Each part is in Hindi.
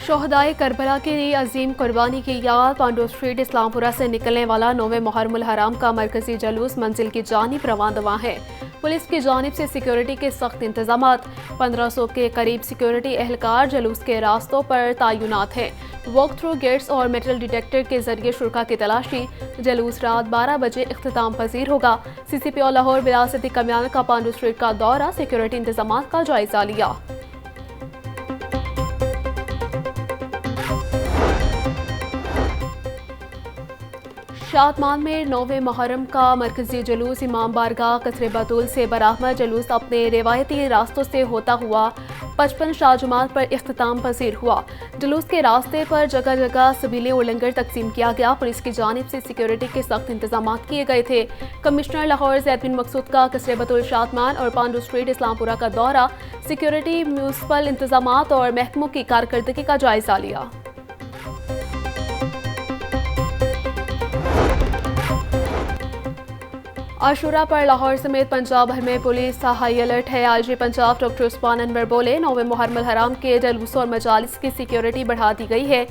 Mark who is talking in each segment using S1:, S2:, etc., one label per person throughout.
S1: शोहदाए करबला की अजीम कुर्बानी की याद पांडू स्ट्रीट इस्लामपुरा से निकलने वाला 9वें मुहर्रमुल हराम का मरकजी जलूस मंजिल की जानिब रवाना है। पुलिस की जानिब से सिक्योरिटी के सख्त इंतजाम, 1500 के करीब सिक्योरिटी एहलकार जलूस के रास्तों पर तैनात हैं। वॉक थ्रू गेट्स और मेटल डिटेक्टर के जरिए शुरा की तलाशी। जलूस रात 12 बजे इख्तिताम पजीर होगा। CCPO लाहौर विरासती कमियान का पांडू स्ट्रीट का दौरा, सिक्योरिटी इंतजाम का जायजा लिया। शादमान में 9वें मुहर्रम का मरकजी जलूस इमाम बारगाह कसरे बतूल से बरामद। जलूस अपने रिवायती रास्तों से होता हुआ 55 शाहजमात पर इख्तिताम पसीर हुआ। जलूस के रास्ते पर जगह जगह सबीलें और लंगर तकसीम किया गया। पुलिस की जानिब से सिक्योरिटी के सख्त इंतजाम किए गए थे। कमिश्नर लाहौर ज़ैद बिन मकसूद का कसरे बतूल शादमान और पांडू स्ट्रीट इस्लामपुरा का दौरा, सिक्योरिटी, म्यूनसिपल इंतजाम और महकमों की कारकर्दगी का जायजा लिया। आशुरा पर लाहौर समेत पंजाब भर में पुलिस हाई अलर्ट है। IG पंजाब डॉक्टर उस्मान अनवर बोले, 9वें मुहर्रमुल हराम के जलूस और मजालिस की सिक्योरिटी बढ़ा दी गई है।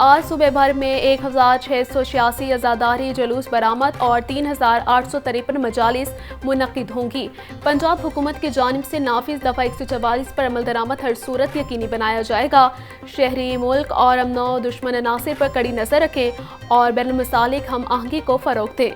S1: आज सुबह भर में 1686 अज़ादारी जलूस बरामद और 3853 मजालिस मुनक्किद होंगी। पंजाब हुकूमत की जानिब से नाफिज दफ़ा 144 पर अमल दरामद हर सूरत यकीनी बनाया जाएगा। शहरी मुल्क और अमनो दुश्मन अनासिर पर कड़ी नज़र रखें और बैनुल मसालिक हम आहंगी को फ़रोग़ दें।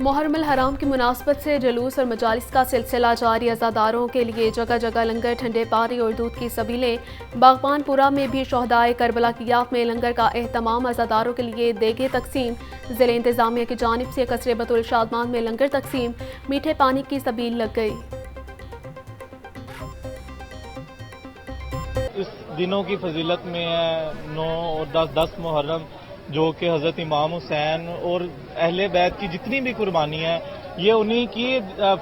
S1: मुहर्रमुल हराम की मुनासबत से जलूस और मजालिस का सिलसिला जारी। अज़ादारों के लिए जगह जगह लंगर, ठंडे पानी और दूध की सबीलें। बागबानपुरा में भी शोहदाए करबला की याद में लंगर का एहतमाम। अज़ादारों के लिए देगे तकसीम। ज़िले इंतज़ामिया की जानिब से कसरे बतूल शादमान में लंगर तकसीम। मीठे पानी की सबील लग गई।
S2: इस दिनों की फजीलत में है 9 और 10 मुहर्रम, जो कि हज़रत इमाम हुसैन और अहले बैत की जितनी भी कुर्बानी है, ये उन्हीं की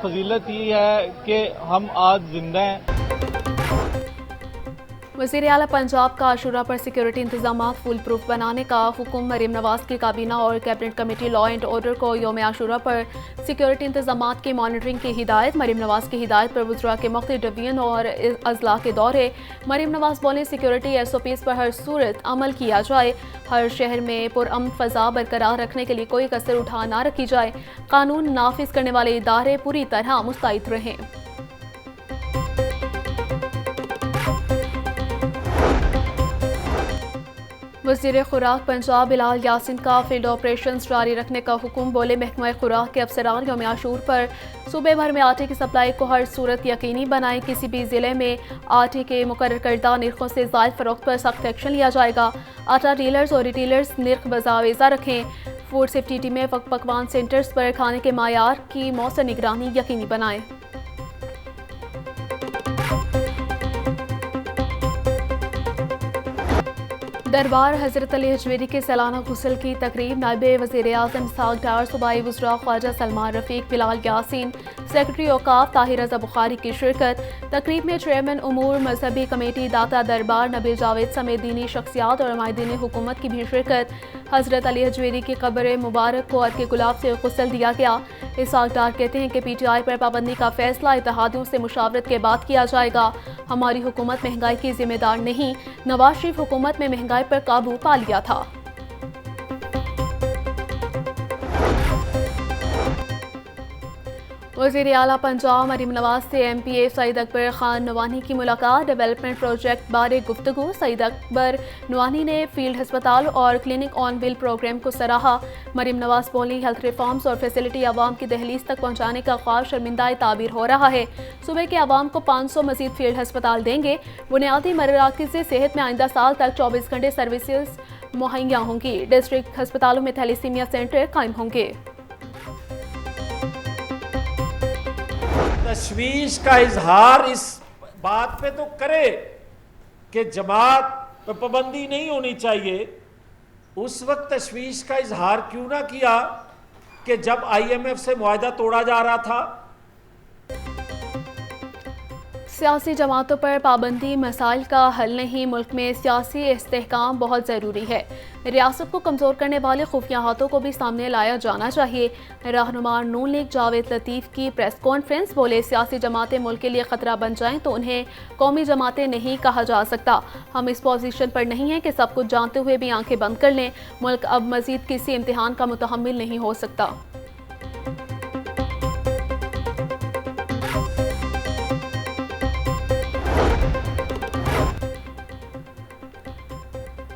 S2: फजीलत ही है कि हम आज जिंदा हैं।
S1: वज़ीर आला पंजाब का आशुरा पर सिक्योरिटी इंतजाम फुल प्रूफ बनाने का हुक्म। मरीम नवाज की काबीना और cabinet committee law and order को यौम आशुरा पर सिक्योरिटी इंतजाम की मॉनिटरिंग की हिदायत। मरीम नवाज की हिदायत पर वज़रा के मुख्तलिफ डिवीजन और अजला के दौरे। मरीम नवाज बोले, सिक्योरिटी SOPs पर हर सूरत अमल किया जाए। हर शहर में पुरअमन फ़ज़ा बरकरार रखने के लिए कोई कसर उठा ना रखी जाए। कानून नाफिज करने वाले इदारे पूरी तरह मुस्तैद रहें। वज़ीर खुराक पंजाब बिलाल यासिन का फील्ड ऑपरेशन जारी रखने का हुक्म। बोले, महकमा खुराक के अफसरान यौम आशूर पर सूबे भर में आटे की सप्लाई को हर सूरत यकीनी बनाएं। किसी भी ज़िले में आटे के मुकर्रर करदा निर्खों से ज़ायद फ़रोख्त पर सख्त एक्शन लिया जाएगा। आटा डीलर्स और रिटेलर्स निर्ख बजावेज़ा रखें। फूड सेफ्टी टीमें पकवान सेंटर्स पर खाने के मायार की मौसर निगरानी यकीनी बनाएं। दरबार हज़रत अली हजवेरी के सालाना गुस्ल की तकरीब। नायब वज़ीर आज़म इसहाक़ डार, सूबाई वज़रा ख्वाजा सलमान रफ़ीक, बिलाल यासीन, सेक्रेटरी औकाफ ताहिर रज़ा बुखारी की शिरकत। तकरीब में चेयरमैन उमूर मजहबी कमेटी दाता दरबार नबील जावेद समेत दीनी शख्सियात और नुमाइंदीन हुकूमत की भी शिरकत। हज़रत अली हजवेरी की कब्र मुबारक को अर्क गुलाब से गुस्ल दिया गया। इसहाक़ डार कहते हैं कि PTI पर पाबंदी का फैसला इत्तेहादियों से मुशावरत के बाद किया जाएगा। हमारी हुकूमत महंगाई की जिम्मेदार नहीं, नवाज शरीफ हुकूमत में महंगाई पर काबू पा लिया था। वज़ीर आला पंजाब मरीम नवाज से MPA सईद अकबर खान नवानी की मुलाकात। डेवलपमेंट प्रोजेक्ट बारे गुफ्तगू। सईद अकबर नवानी ने फील्ड हस्पताल और क्लिनिक ऑन व्हील प्रोग्राम को सराहा। मरीम नवाज बोली, हेल्थ रिफॉर्म्स और फैसिलिटी आवाम की दहलीज तक पहुँचाने का ख्वाब शर्मिंदा ताबीर हो रहा है। सूबे के आवाम को 500 मजीद फील्ड हस्पताल देंगे। बुनियादी मराकज़ से सेहत में आइंदा साल तक 24 घंटे सर्विसेज मुहैया होंगी। डिस्ट्रिक्ट हस्पतालों में थैलीसीमिया सेंटर कायम होंगे।
S3: तशवीश का इजहार इस बात पे तो करे कि जमात पर पाबंदी नहीं होनी चाहिए, उस वक्त तशवीश का इजहार क्यों ना किया कि जब IMF से मुआहदा तोड़ा जा रहा था।
S1: सियासी जमातों पर पाबंदी मसाइल का हल नहीं, मुल्क में सियासी इस्तेहकाम बहुत ज़रूरी है। रियासत को कमज़ोर करने वाले खुफिया हाथों को भी सामने लाया जाना चाहिए। रहनुमा नून लीग जावेद लतीफ़ की प्रेस कॉन्फ्रेंस, बोले सियासी जमातें मुल्क के लिए ख़तरा बन जाएं तो उन्हें कौमी जमातें नहीं कहा जा सकता। हम इस पोजीशन पर नहीं हैं कि सब कुछ जानते हुए भी आंखें बंद कर लें। मुल्क अब मज़ीद किसी इम्तिहान का मुतहम्मिल नहीं हो सकता।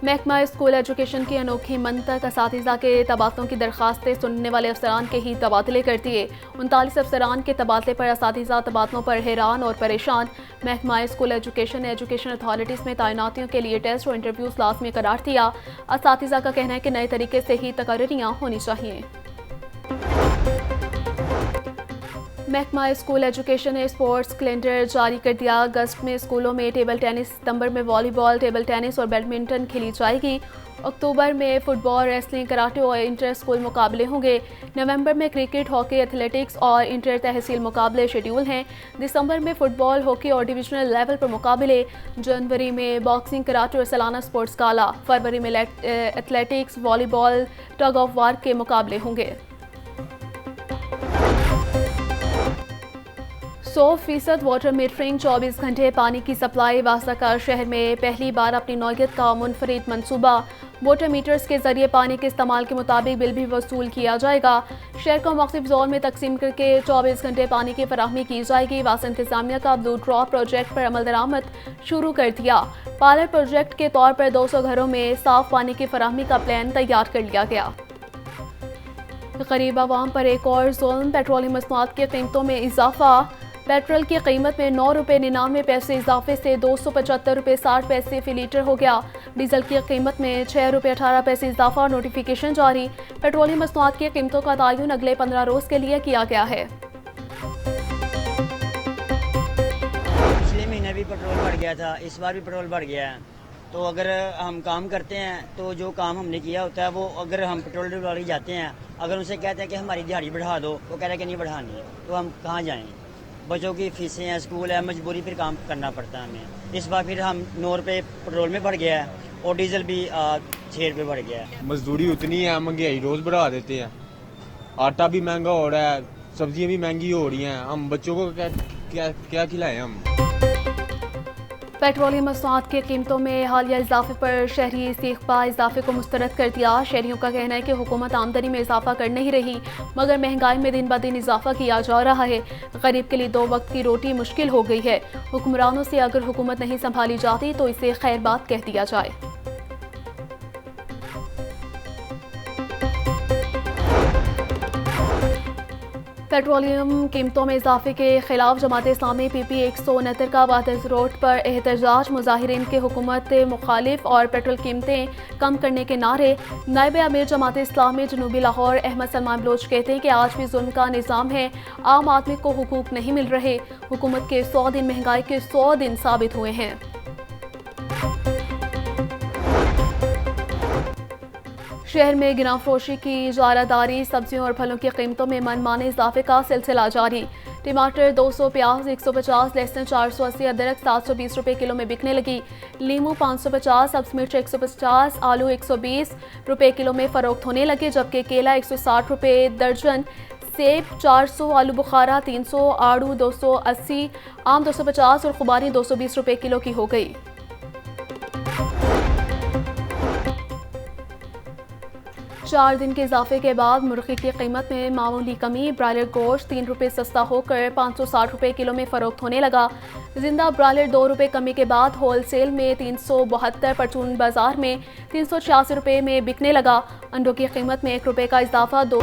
S1: महकमा स्कूल एजुकेशन की अनोखी मंतक असातिज़ा के तबादलों की दरखास्तें सुनने वाले अफसरान के ही तबादले करती है। 39 अफसरान के तबादले पर असातिज़ा तबादलों पर हैरान और परेशान। महकमा स्कूल एजुकेशन ने एजुकेशन अथॉरिटीज़ में तैनातियों के लिए टेस्ट और इंटरव्यूज़ लाजमी करार दिया। असातिज़ा का कहना है कि नए तरीके से ही तकर्रियाँ होनी चाहिए। महकमा स्कूल एजुकेशन ने स्पोर्ट्स कैलेंडर जारी कर दिया। अगस्त में स्कूलों में टेबल टेनिस, सितंबर में वॉलीबॉल, टेबल टेनिस और बैडमिंटन खेली जाएगी। अक्टूबर में फुटबॉल, रेसलिंग, कराटे और इंटर स्कूल मुकाबले होंगे। नवंबर में क्रिकेट, हॉकी, एथलेटिक्स और इंटर तहसील मुकाबले शेड्यूल हैं। दिसंबर में फुटबॉल, हॉकी और डिविजनल लेवल पर मुकाबले। जनवरी में बॉक्सिंग, कराटे और सालाना स्पोर्ट्स गाला। फरवरी में athletics, volleyball, tug of war के मुकाबले होंगे। 100% वाटर मीटरिंग, 24 घंटे पानी की सप्लाई। वासाकार शहर में पहली बार अपनी नौयत का मुनफरिद मनसूबा। वाटर मीटर्स के जरिए पानी के इस्तेमाल के मुताबिक बिल भी वसूल किया जाएगा। शहर को मुख्तलिफ जोन में तकसीम करके 24 घंटे पानी की फराहमी की जाएगी। वासा इंतजामिया का ब्लू ड्रॉप प्रोजेक्ट पर अमल दरामद शुरू कर दिया। पायलट प्रोजेक्ट के तौर पर 200 घरों में साफ पानी की फराहमी का प्लान तैयार कर लिया गया। गरीब आवाम पर एक और जुल्म, पेट्रोलियम मसनूआत की कीमतों में इजाफा। पेट्रोल की कीमत में 9 रुपये 99 पैसे इजाफे से 275 रुपये 60 पैसे फी लीटर हो गया। डीजल की कीमत में 6 रुपये 18 पैसे इजाफा। नोटिफिकेशन जारी। पेट्रोलियम मसनूआत की कीमतों का तयन अगले 15 रोज के लिए किया गया है।
S4: पिछले महीने भी पेट्रोल बढ़ गया था, इस बार भी पेट्रोल बढ़ गया है। तो अगर हम काम करते हैं तो जो काम हमने किया होता है वो, अगर हम पेट्रोल डलवाने जाते हैं, अगर उनसे कहते हैं कि हमारी दिहाड़ी बढ़ा दो, वो कह रहे हैं कि नहीं बढ़ानी है, तो हम कहाँ जाएँ? बच्चों की फीसें हैं, स्कूल है, मजबूरी फिर काम करना पड़ता है हमें। इस बार फिर हम 9 रुपये पेट्रोल में बढ़ गया है और डीजल भी 6 रुपये बढ़ गया है।
S5: मजदूरी उतनी है, महंगाई रोज़ बढ़ा देते हैं। आटा भी महंगा हो रहा है, सब्जियां भी महंगी हो रही हैं। हम बच्चों को क्या खिलाएं हम?
S1: पेट्रोलियम मसनूआत की कीमतों में हालिया इजाफे पर शहरी इस्तीक़बा इजाफे को मुस्तरद कर दिया। शहरियों का कहना है कि हुकूमत आमदनी में इजाफा कर नहीं रही, मगर महंगाई में दिन ब दिन इजाफा किया जा रहा है। गरीब के लिए 2 वक्त की रोटी मुश्किल हो गई है। हुक्मरानों से अगर हुकूमत नहीं संभाली जाती तो इसे खैर बात कह दिया जाए। पेट्रोलियम कीमतों में इजाफे के खिलाफ जमात इस्लामी PP 169 का वादस रोड पर एहतजाज। मुजाहिरीन के हुकूमत मुखालिफ और पेट्रोल कीमतें कम करने के नारे। नायब अमीर जमात इस्लामी जनूबी लाहौर अहमद सलमान बलोच कहते हैं कि आज भी जुल्म का निज़ाम है, आम आदमी को हुकूक नहीं मिल रहे। हुकूमत के 100 दिन महंगाई के 100 दिन साबित हुए हैं। शहर में गिरां फरोशी की इजारादारी। सब्जियों और फलों की कीमतों में मनमाने इजाफे का सिलसिला जारी। टमाटर 200, प्याज 150, लहसुन 480, अदरक 720 रुपये किलो में बिकने लगी। लीमू 550, सब्ज मिर्च 150, आलू 120 रुपये किलो में फरोख्त होने लगे, जबकि केला 160 रुपये दर्जन, सेब 400, आलू बुखारा 300, आड़ू 280, आम 250 और खुबानी 220 रुपये किलो की हो गई। चार दिन के इजाफे के बाद मुर्गी की कीमत में मामूली कमी। ब्रायलर गोश्त 3 रुपये सस्ता होकर 560 रुपये किलो में फरोख्त होने लगा। जिंदा ब्रायलर 2 रुपये कमी के बाद होलसेल में 372, परचून बाजार में 386 रुपये में बिकने लगा। अंडों की कीमत में 1 रुपये का इजाफा 2